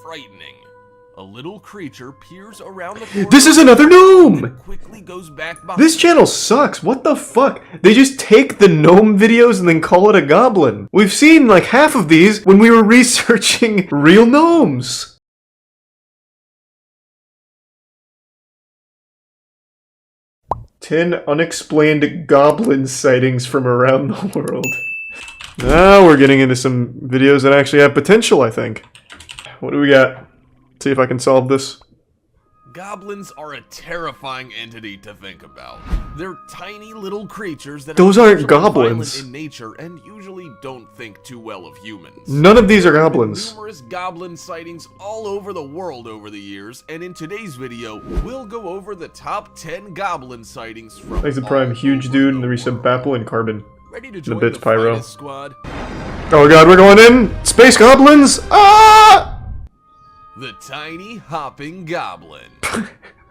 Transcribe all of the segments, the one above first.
frightening. A little creature peers around the corner. This is another gnome! And quickly goes back behind. This channel sucks. What the fuck? They just take the gnome videos and then call it a goblin. We've seen like half of these when we were researching real gnomes. "10 unexplained goblin sightings from around the world." Now we're getting into some videos that actually have potential, I think. What do we got? See if I can solve this. Goblins are a terrifying entity to think about. They're tiny little creatures that Those are aren't usually goblins. violent in nature and usually don't think too well of humans. None of these are There have been goblins. numerous goblin sightings all over the world over the years, and in today's video, we'll go over the top 10 goblin sightings from Thanks to Prime, all huge over dude, the and the resub world. Bapple and Carbon. Ready to The join bits the pyro. finest squad? Oh god, we're going in! Space goblins! Ah! The Tiny Hopping Goblin.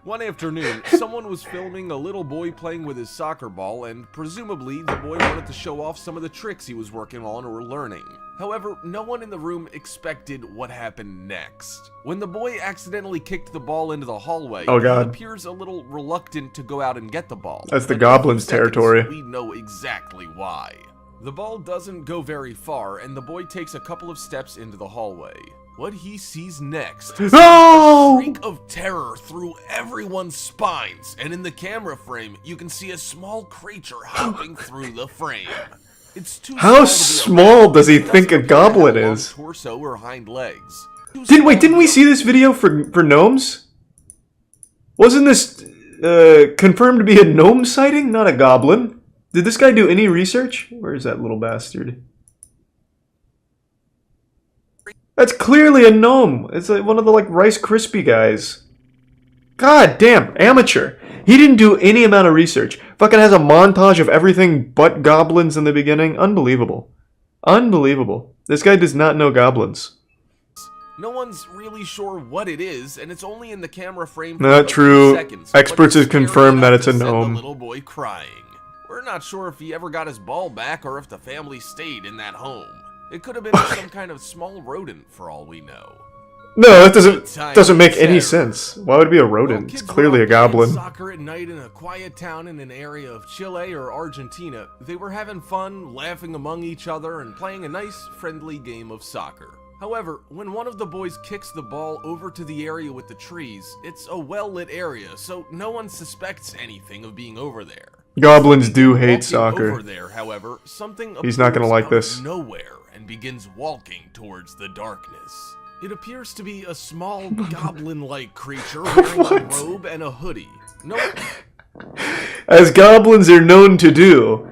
One afternoon, someone was filming a little boy playing with his soccer ball, and presumably the boy wanted to show off some of the tricks he was working on or learning. However, no one in the room expected what happened next. When the boy accidentally kicked the ball into the hallway, Oh, God. he appears a little reluctant to go out and get the ball. That's the But in a few goblin's seconds, territory. We know exactly why. The ball doesn't go very far, and the boy takes a couple of steps into the hallway. What he sees next is No! a shriek of terror through everyone's spines, and in the camera frame, you can see a small creature hopping through the frame. It's too How small to be small around. does he It think a doesn't appear to have goblin long is? Torso or hind legs. Didn't we see this video for gnomes? Wasn't this confirmed to be a gnome sighting, not a goblin? Did this guy do any research? Where's that little bastard? That's clearly a gnome. It's like one of the like Rice Krispie guys. God damn, amateur. He didn't do any amount of research. Fucking has a montage of everything but goblins in the beginning. Unbelievable. Unbelievable. This guy does not know goblins. No one's really sure what it is, and it's only in the camera frame for Not a few true. seconds, but Experts it's have confirmed scary that it's a enough to send gnome. the little boy crying. We're not sure if he ever got his ball back or if the family stayed in that home. It could have been some kind of small rodent for all we know. No, that Tiny doesn't make any terror. sense. Why would it be a While rodent? kids It's clearly were a out playing goblin. Soccer at night in a quiet town in an area of Chile or Argentina, they were having fun, laughing among each other, and playing a nice, friendly game of soccer. However, when one of the boys kicks the ball over to the area with the trees, it's a well-lit area, so no one suspects anything of being over there. Goblins do hate Walking soccer. Over there, however, something He's not gonna appears like out this. of nowhere and begins walking towards the darkness. It appears to be a small goblin-like creature wearing a What? robe and a hoodie. No, As goblins are known to do.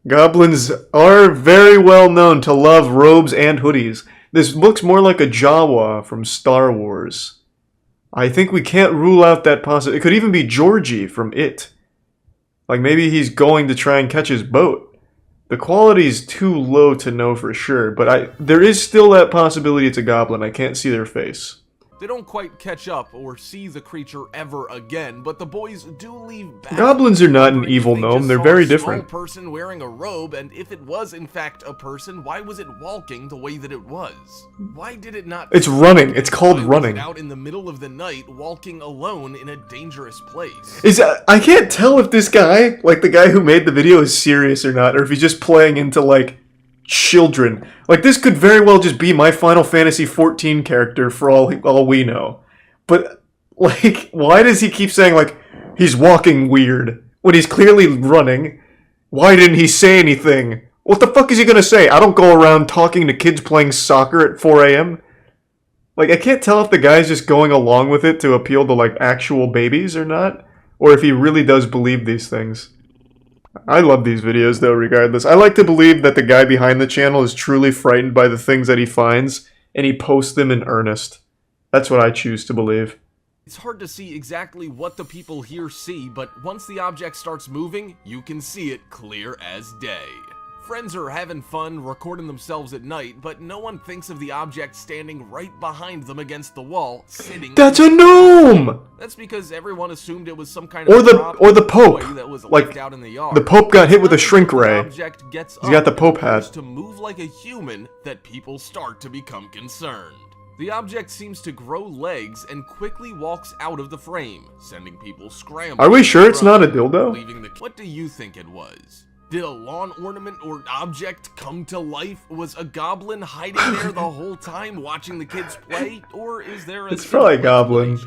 Goblins are very well known to love robes and hoodies. This looks more like a Jawa from Star Wars. I think we can't rule out that possibility. It could even be Georgie from It. Like maybe he's going to try and catch his boat. The quality is too low to know for sure, but there is still that possibility it's a goblin. I can't see their face. they don't quite catch up or see the creature ever again, but the boys do leave back. Goblins are not an wondering if evil they gnome, just they're saw very a small different. person wearing a robe, and if it was in fact a person, why was it walking the way that it was? Why did it not? It's running. It's called Why was running. it out in the middle of the night, walking alone in a dangerous place? I can't tell if this guy, like the guy who made the video, is serious or not, or if he's just playing into like children. Like this could very well just be my Final Fantasy XIV character for all we know. But like, why does he keep saying like he's walking weird when he's clearly running? Why didn't he say anything? What the fuck is he gonna say? I don't go around talking to kids playing soccer at 4 a.m. Like, I can't tell if the guy's just going along with it to appeal to like actual babies or not, or if he really does believe these things. I love these videos though, regardless. I like to believe that the guy behind the channel is truly frightened by the things that he finds, and he posts them in earnest. That's what I choose to believe. It's hard to see exactly what the people here see, but once the object starts moving, you can see it clear as day. Friends are having fun recording themselves at night, but no one thinks of the object standing right behind them against the wall, sitting. That's a gnome! That's because everyone assumed it was some kind Or of the- prop or the Pope. toy that was Like, left out in the yard. The Pope got hit with a It's not shrink until the ray. object gets He's got up the Pope and goes hat. to move like a human that people start to become concerned. The object seems to grow legs and quickly walks out of the frame, sending people scrambling. Are we sure it's not a dildo? What do you think it was? Did a lawn ornament or object come to life? Was a goblin hiding there the whole time watching the kids play? Or is there a It's probably a goblin.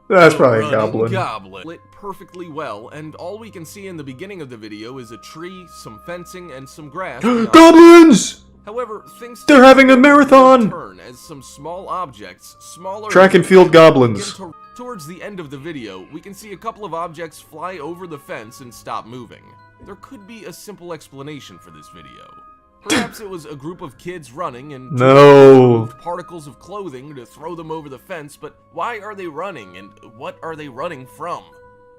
That's probably a goblin. goblin. Lit perfectly well, and all we can see in the beginning of the video is a tree, some fencing, and some grass. Goblins! However, things They're having a marathon! Turn as some small objects, smaller Track and field goblins. Towards the end of the video, we can see a couple of objects fly over the fence and stop moving. There could be a simple explanation for this video. Perhaps it was a group of kids running and moved particles of clothing to throw them over the fence, but why are they running and what are they running from?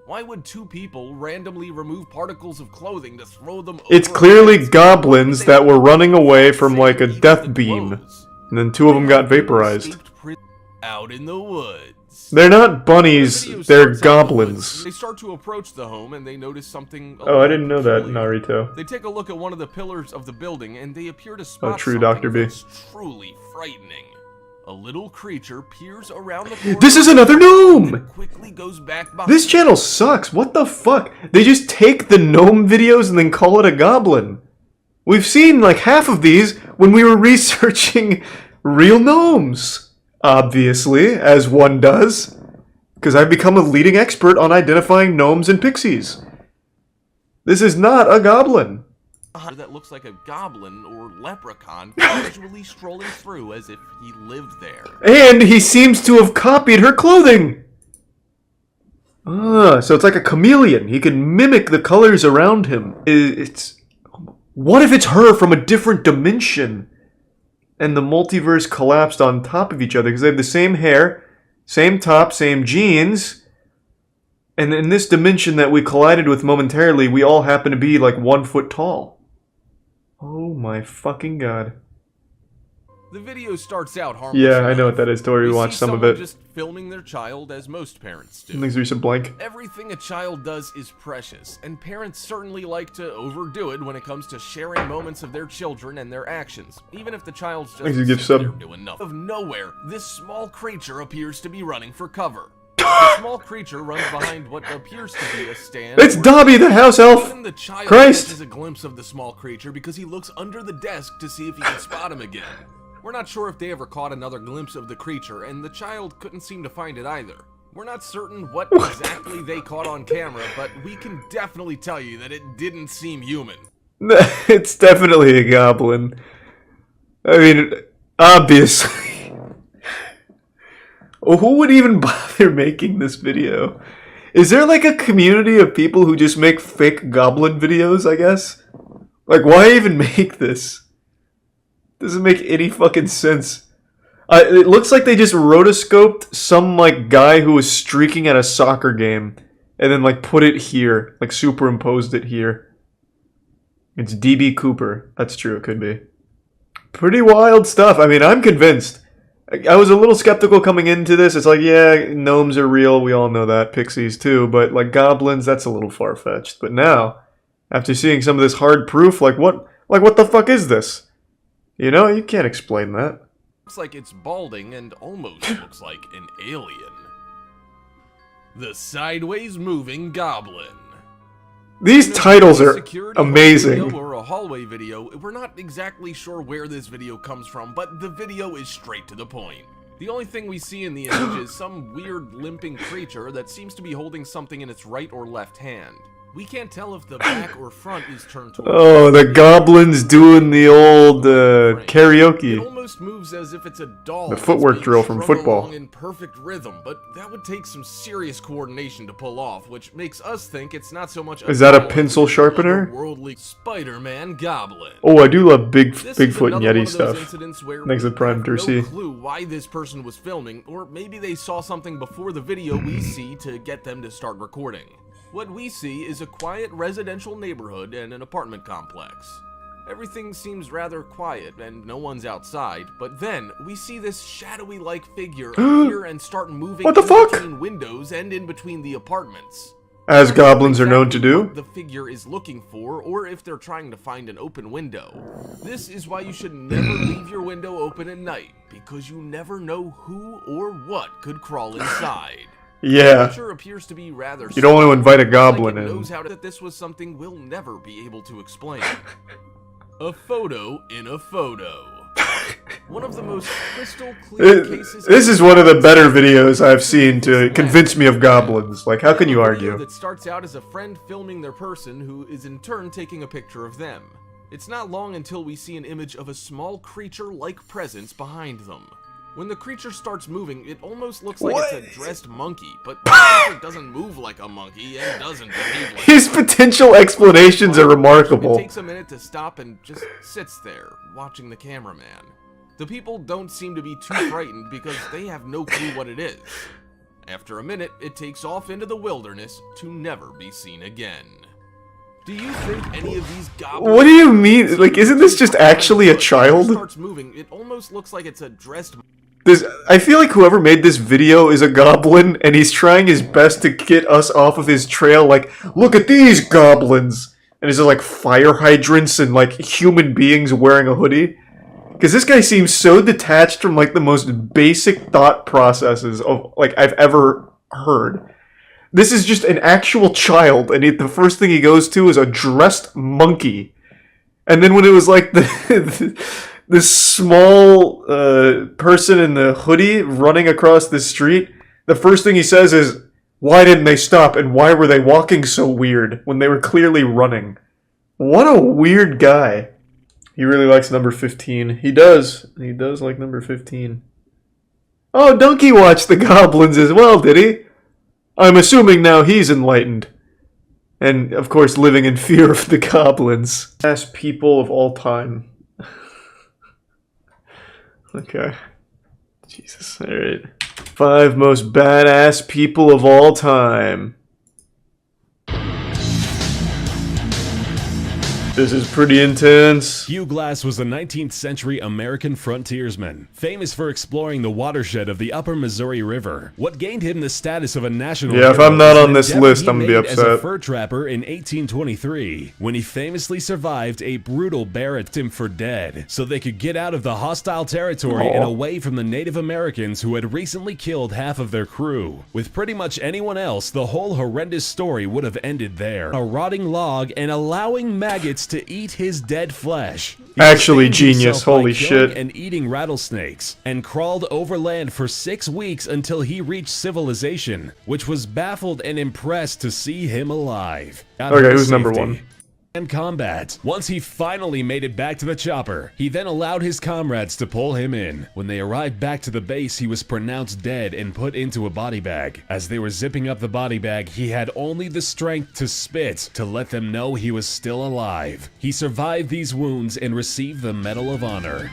Why would two people randomly remove particles of clothing to throw them over? It's clearly goblins that were running away from like a death beam, and then two of them got vaporized. Out in the woods. They're not bunnies, they're goblins. They start to approach the home and they notice something. Oh, I didn't know that, Naruto. They take a look at one of the pillars of the building and they appear to spot true, something Dr. B. that's truly frightening. A little creature peers around the corner. This is another gnome! And quickly goes back behind. This channel sucks. What the fuck? They just take the gnome videos and then call it a goblin. We've seen like half of these when we were researching real gnomes. Obviously, as one does. Because I've become a leading expert on identifying gnomes and pixies. This is not a goblin. That looks like a goblin or leprechaun casually strolling through as if he lived there. And he seems to have copied her clothing! Ah, so it's like a chameleon. He can mimic the colors around him. What if it's her from a different dimension? And the multiverse collapsed on top of each other because they have the same hair, same top, same jeans. And in this dimension that we collided with momentarily, we all happen to be like 1 foot tall. Oh my fucking god. The video starts out harmless. Yeah, I know what that is, Tori. We watched some of it. Just filming their child as most parents do. Things are some blank. Everything a child does is precious, and parents certainly like to overdo it when it comes to sharing moments of their children and their actions, even if the child's just doing nothing. Out of nowhere, this small creature appears to be running for cover. The small creature runs behind what appears to be a stand. It's Dobby, the house elf! Even the child Christ! catches a glimpse of the small creature because he looks under the desk to see if he can spot him again. We're not sure if they ever caught another glimpse of the creature, and the child couldn't seem to find it either. We're not certain what exactly they caught on camera, but we can definitely tell you that it didn't seem human. It's definitely a goblin. I mean, obviously. Who would even bother making this video? Is there like a community of people who just make fake goblin videos, I guess? Like, why even make this? Doesn't make any fucking sense. It looks like they just rotoscoped some like guy who was streaking at a soccer game and then like put it here, like superimposed it here. It's DB Cooper. That's true, it could be. Pretty wild stuff. I mean, I'm convinced. I was a little skeptical coming into this. It's like, yeah, gnomes are real. We all know that. Pixies too. But like goblins, that's a little far-fetched. But now, after seeing some of this hard proof, like what the fuck is this? You know, you can't explain that. Looks like it's balding and almost looks like an alien. The sideways moving goblin. These titles are amazing. Video or a hallway video, we're not exactly sure where this video comes from, but the video is straight to the point. The only thing we see in the image is some weird limping creature that seems to be holding something in its right or left hand. We can't tell if the back or front is turned towards. Oh, the goblin's doing the old karaoke. It almost moves as if it's a doll. The footwork drill from football. In perfect rhythm, but that would take some serious coordination to pull off, which makes us think it's not so much. Is that a pencil sharpener? Worldly Spider-Man goblin. Oh, I do love Bigfoot and Yeti stuff. Thanks to Prime Dercy. No clue why this person was filming, or maybe they saw something before the video we see to get them to start recording. What we see is a quiet residential neighborhood and an apartment complex. Everything seems rather quiet and no one's outside, but then we see this shadowy-like figure appear and start moving between windows and in between the apartments. As Not sure goblins are known to exactly do. what the figure is looking for, or if they're trying to find an open window. This is why you should never leave your window open at night, because you never know who or what could crawl inside. Yeah. The creature appears to be rather You don't want to small, invite a like goblin it in. knows how to, that this was something we'll never be able to explain. A photo in a photo. One of the most crystal clear cases. This is one of the better videos I've seen to convince me of goblins. Like, how can you argue? That starts out as a friend filming their person who is in turn taking a picture of them. It's not long until we see an image of a small creature-like presence behind them. When the creature starts moving, it almost looks like it's a dressed monkey, but the creature doesn't move like a monkey and doesn't behave like His potential explanations are remarkable. It takes a minute to stop and just sits there, watching the cameraman. The people don't seem to be too frightened because they have no clue what it is. After a minute, it takes off into the wilderness to never be seen again. Do you think any of these goblins... What do you mean? Like, isn't this just actually a child? Starts moving, it almost looks like it's a dressed... I feel like whoever made this video is a goblin, and he's trying his best to get us off of his trail, like, look at these goblins! And it's just like fire hydrants and like human beings wearing a hoodie. Because this guy seems so detached from like the most basic thought processes of like I've ever heard. This is just an actual child, and the first thing he goes to is a dressed monkey. And then when it was like this small person in the hoodie running across the street, the first thing he says is, why didn't they stop, and why were they walking so weird when they were clearly running? What a weird guy. He really likes number 15. He does. He does like number 15. Oh, Donkey watched the goblins as well, did he? I'm assuming now he's enlightened. And, of course, living in fear of the goblins. Best people of all time. Okay. Jesus, alright. 5 most badass people of all time. This is pretty intense. Hugh Glass was a 19th century American frontiersman, famous for exploring the watershed of the upper Missouri River. What gained him the status of a national Yeah, if hero I'm not was on an this endeavor list, he I'm gonna be made as a upset. fur trapper in 1823, when he famously survived a brutal bear attempt him for dead, so they could get out of the hostile territory and away from the Native Americans who had recently killed half of their crew. With pretty much anyone else, the whole horrendous story would have ended there. A rotting log and allowing maggots to eat his dead flesh. He Actually sustained genius, himself by holy killing shit. and eating rattlesnakes, and crawled overland for 6 weeks until he reached civilization, which was baffled and impressed to see him alive. Okay, who's number 1? And combat. Once he finally made it back to the chopper, he then allowed his comrades to pull him in. When they arrived back to the base, he was pronounced dead and put into a body bag. As they were zipping up the body bag, he had only the strength to spit to let them know he was still alive. He survived these wounds and received the Medal of Honor.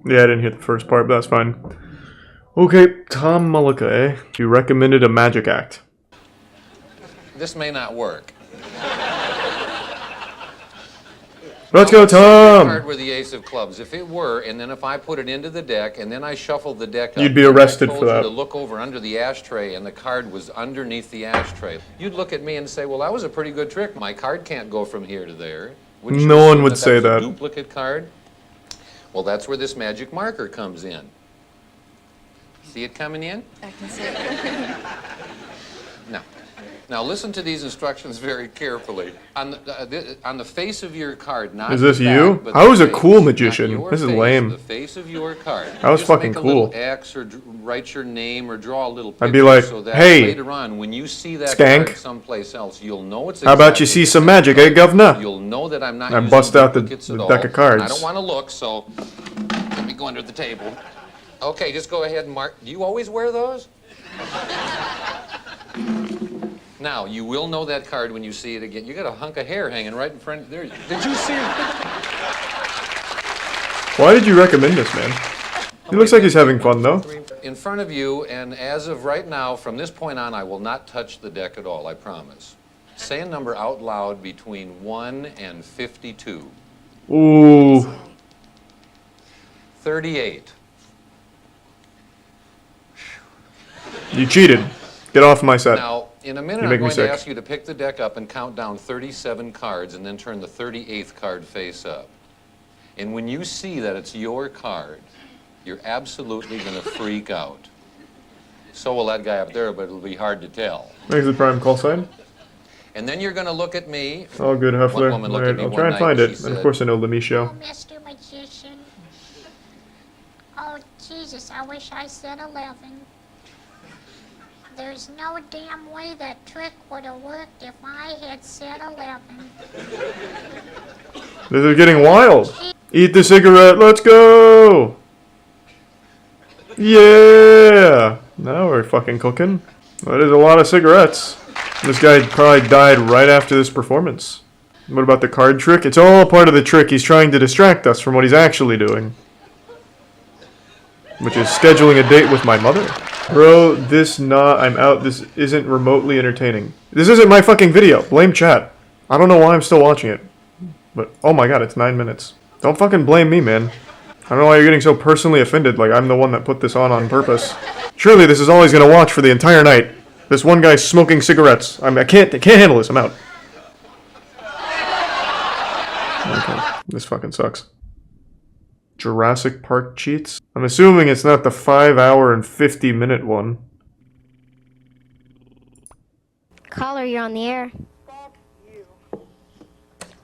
Yeah, I didn't hear the first part, but that's fine. Okay, Tom Mullica, eh? You recommended a magic act. This may not work. Let's go, The card Tom! were the ace of clubs. If it were, and then if I put it into the deck, and then I shuffled the deck up, You'd be and arrested I told for that. you to look over under the ashtray, and the card was underneath the ashtray. You'd look at me and say, well, that was a pretty good trick. My card can't go from here to there. Wouldn't you No one assume would that say was that. a duplicate card? Well, that's where this magic marker comes in. See it coming in? I can see it. Now listen to these instructions very carefully. On the face of your card, not Is this the back, you? but I was the a cool face, not magician. your This is face, lame. The face of your card. That was Just fucking make a cool. little X or write your name or draw a little picture I'd be like, so that "Hey, later on when you see that skank, card someplace else, you'll know it's how about you exactly see the some same magic, card. eh, governor?" You'll know that I'm not I using bust out the duplicates at deck of all. cards. I don't want to look, so let me go under the table. Okay, just go ahead and mark. Do you always wear those? Now, you will know that card when you see it again. You got a hunk of hair hanging right in front. There. Did you see it? Why did you recommend this, man? He looks like he's having fun, though. In front of you, and as of right now, from this point on, I will not touch the deck at all, I promise. Say a number out loud between 1 and 52. Ooh. 38. You cheated. Get off my set. Now, In a minute, You I'm make me going to sick. ask you to pick the deck up and count down 37 cards and then turn the 38th card face up. And when you see that it's your card, you're absolutely going to freak out. So will that guy up there, but it'll be hard to tell. Makes the prime call sign. And then you're going to look at me. All good, One Huffler. woman looked at Alright, me I'll one try and night find and it. she And of said, course I know Oh, Lemicio. Mr. Magician. Oh, Jesus, I wish I said 11. There's no damn way that trick would have worked if I had said 11. This is getting wild. Eat the cigarette, let's go! Yeah! Now we're fucking cooking. That is a lot of cigarettes. This guy probably died right after this performance. What about the card trick? It's all part of the trick. He's trying to distract us from what he's actually doing. Which is scheduling a date with my mother. Bro, I'm out. This isn't remotely entertaining. This isn't my fucking video. Blame chat. I don't know why I'm still watching it. But, oh my god, it's 9 minutes. Don't fucking blame me, man. I don't know why you're getting so personally offended, like I'm the one that put this on purpose. Surely this is all he's gonna watch for the entire night. This one guy smoking cigarettes. I can't handle this. I'm out. Okay, this fucking sucks. Jurassic Park cheats? I'm assuming it's not the 5 hour and 50-minute one. Caller, you're on the air.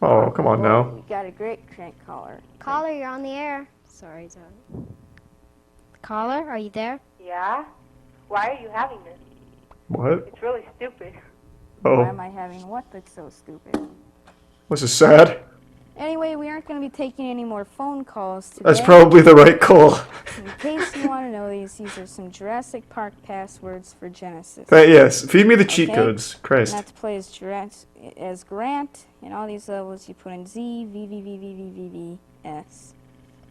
Oh, come on now. You got a great crank caller. Caller, you're on the air. Sorry, sorry. Caller, are you there? Yeah? Why are you having this? What? It's really stupid. Oh. Why am I having what that's so stupid? This is sad. Anyway, we aren't going to be taking any more phone calls today. That's probably the right call. In case you want to know these are some Jurassic Park passwords for Genesis. Yes, feed me the cheat Okay? codes. Christ. Not to play as Grant. In all these levels, you put in Z, V, V, V, V, V, V, V, S.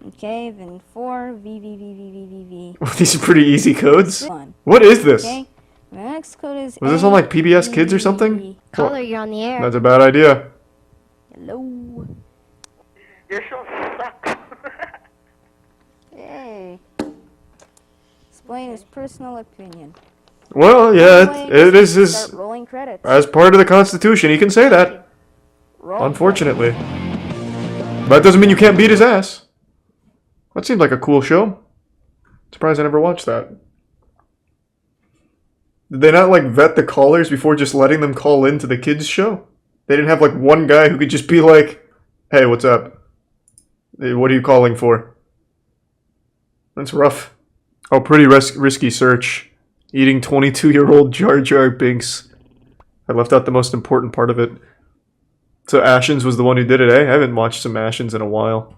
Okay, then 4, V, V, V, V, V, V, V. These are pretty easy codes. 1. What is this? Okay? The next code is Was this on like PBS Kids or something? Caller, you're on the air. That's a bad idea. Hello. Your show sucks. Hey. Explain his personal opinion. Well, yeah, Anyway, it is start rolling credits. as part of the Constitution. He can say that. Roll Unfortunately. But that doesn't mean you can't beat his ass. That seemed like a cool show. Surprised I never watched that. Did they not like vet the callers before just letting them call into the kids show? They didn't have like one guy who could just be like, "Hey, what's up? Hey, what are you calling for?" That's rough. Oh, pretty risky search. Eating 22-year-old Jar Jar Binks. I left out the most important part of it. So Ashens was the one who did it, eh? I haven't watched some Ashens in a while.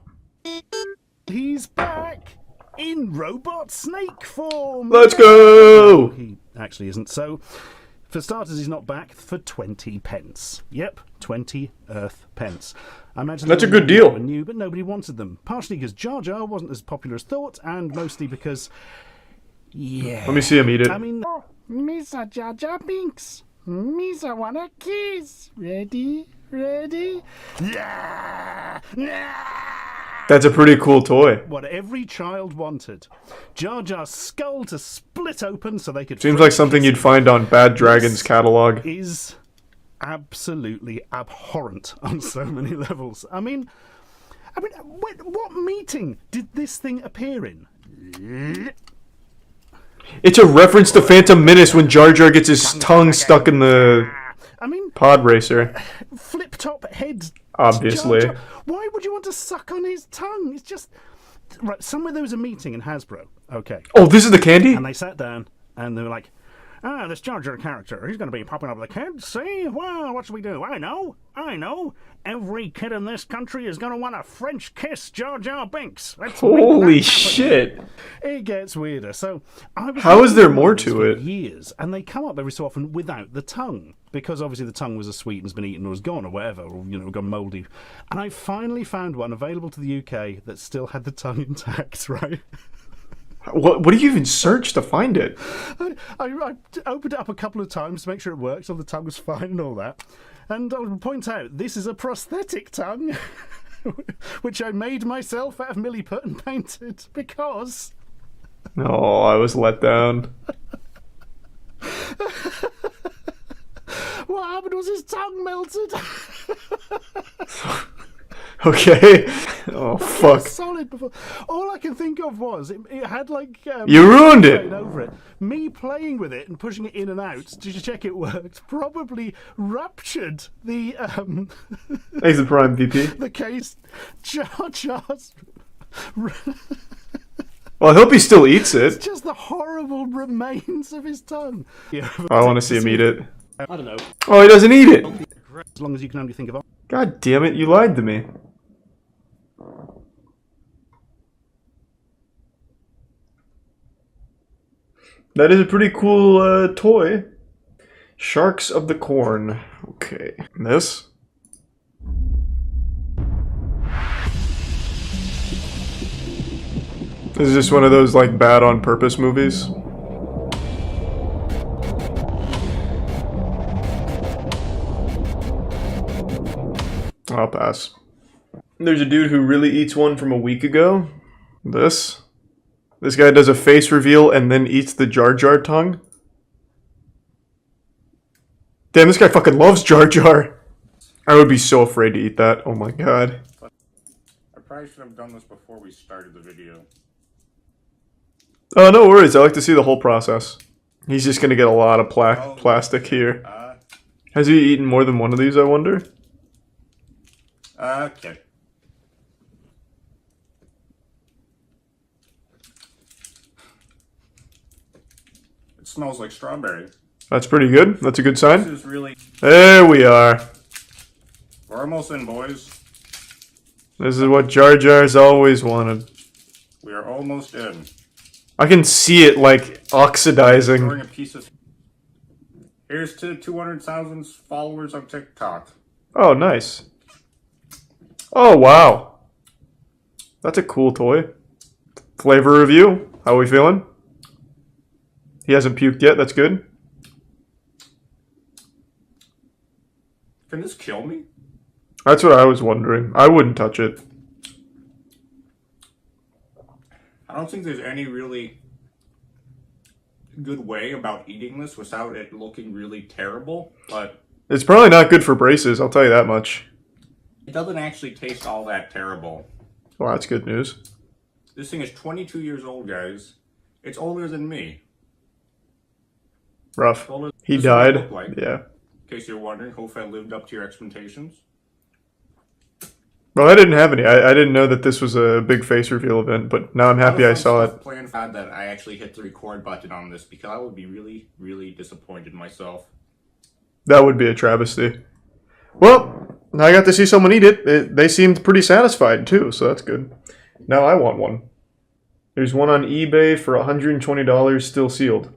He's back in robot snake form. Let's go! He actually isn't. So, for starters, he's not back for 20 pence. Yep, 20 Earth pence. I imagine That's a they good deal. were new, but nobody wanted them. Partially because Jar Jar wasn't as popular as thought, and mostly because, yeah. Let me see him eat it. I mean, Oh, Misa Jar Jar Binks. Misa wanna kiss. Ready? Ready? That's a pretty cool toy. what every child wanted. Jar Jar's skull to split open so they could... Seems like something you'd find on Bad Dragon's catalog. Is absolutely abhorrent on so many levels. I mean, what meeting did this thing appear in? It's a reference to Phantom Menace when Jar Jar gets his tongue stuck in the I mean, pod racer. flip top head. Obviously. Jar Jar. Why would you want to suck on his tongue? It's just right. Somewhere there was a meeting in Hasbro. Okay, Oh, this is the candy? and they sat down and they were like, this Jar Jar character, he's going to be popular with the kids. See? Well, what should we do? I know. Every kid in this country is going to want a French kiss Jar Jar Binks. Let's make Holy that happen. shit. It gets weirder. So I was How is there looking at more these to for it? Years, and they come up every so often without the tongue, because obviously the tongue was a sweet and has been eaten or was gone or whatever, or gone mouldy. And I finally found one available to the UK that still had the tongue intact. Right. What do you even search to find it? I opened it up a couple of times to make sure it worked, so the tongue was fine and all that. And I would point out, this is a prosthetic tongue, which I made myself out of milliput and painted, because... Oh, I was let down. happened was his tongue melted. Okay. Oh, fuck. Solid before. All I can think of was it had like You ruined it. over it. Me playing with it and pushing it in and out to check it worked probably ruptured the Thanks for Prime VP. the case. Jar Jar's. Well, I hope he still eats it. It's just the horrible remains of his tongue. Yeah, I want to see him eat it. I don't know. Oh, he doesn't eat it. As long as you can only think of. God damn it, you lied to me. That is a pretty cool toy. Sharks of the Corn. Okay. This? This is just one of those, like, bad on purpose movies. I'll pass. There's a dude who really eats one from a week ago. This guy does a face reveal and then eats the Jar Jar tongue. Damn, this guy fucking loves Jar Jar. I would be so afraid to eat that. Oh my god. I probably should have done this before we started the video. Oh, no worries. I like to see the whole process. He's just gonna get a lot of plastic here. Has he eaten more than one of these, I wonder? Okay. It smells like strawberry. That's pretty good. That's a good This sign. is really... There we are. We're almost in, boys. This is what Jar Jar's always wanted. We are almost in. I can see it, like, oxidizing. Throwing a piece of... Here's to 200,000 followers on TikTok. Oh, nice. Oh, wow. That's a cool toy. Flavor review. How are we feeling? He hasn't puked yet. That's good. Can this kill me? That's what I was wondering. I wouldn't touch it. I don't think there's any really good way about eating this without it looking really terrible, but... It's probably not good for braces, I'll tell you that much. It doesn't actually taste all that terrible. Well, that's good news. This thing is 22 years old, guys. It's older than me. Rough. He This is what I died. look like. Yeah. In case you're wondering, hopefully I lived up to your expectations. Well, I didn't have any. I didn't know that this was a big face reveal event, but now I'm happy I saw it. Plan that I actually hit the record button on this because I would be really, really disappointed myself. That would be a travesty. Well, I got to see someone eat it. They seemed pretty satisfied too, so that's good. Now I want one. There's one on eBay for $120, still sealed.